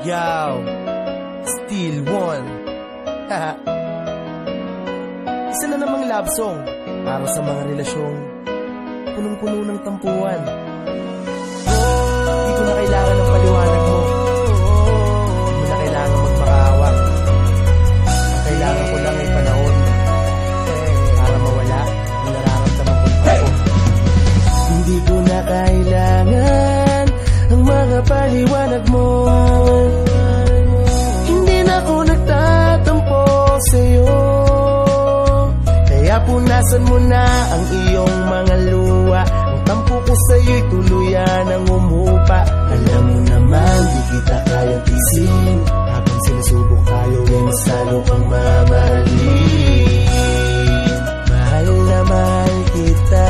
Yow, Still One. Isa na namang love song para sa mga relasyong punong-puno ng tampuhan. Hindi ko na kailangan ng paliwanag mo. Hindi mo na kailangan magmakaawa. Ang kailangan ko lang ay panahon para mawala ang nararamdaman ko ako. Hindi ko na kailangan ang mga paliwanag mo. Hindi na ako nagtatampo sa'yo. Kaya punasan mo na ang iyong mga luha. Ang tampo ko sa'yo'y tuluyan ang umupa. Alam mo naman di kita kayang tisin. Habang sinusubok tayo ay mas lalo kang mamahalin. Mahal na mahal kita.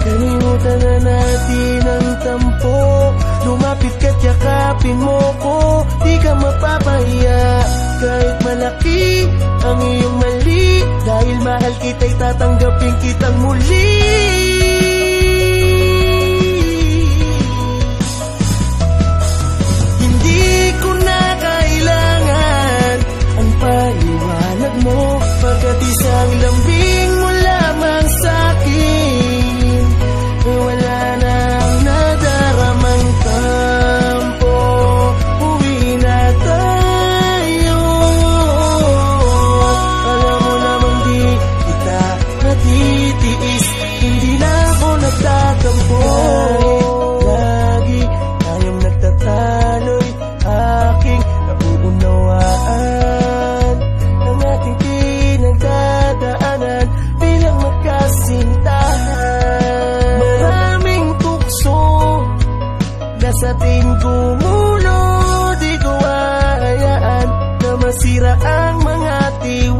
Kalimutan na natin ang tampo. Lumapit ka't yakapin mo ko. Di ka mapapahiya kahit malaki ang iyong mali. Dahil mahal kita'y tatanggapin kitang muli. Hindi ko na kailangan ang paliwanag mo. Pagkat isang lambing mo lamang sa'kin, wala na ang nadaramang kampo. Uwi na tayo. Alam mo namang di kita natitiis. Hindi na ako nagtatampo. Lagi tayong nagtataloy. Aking nauunawaan ang ating pinagdadaanan bilang magkasintahan. Maraming tukso na sa ating gumulo. Di ko hayaan na masira ang mga tiwala.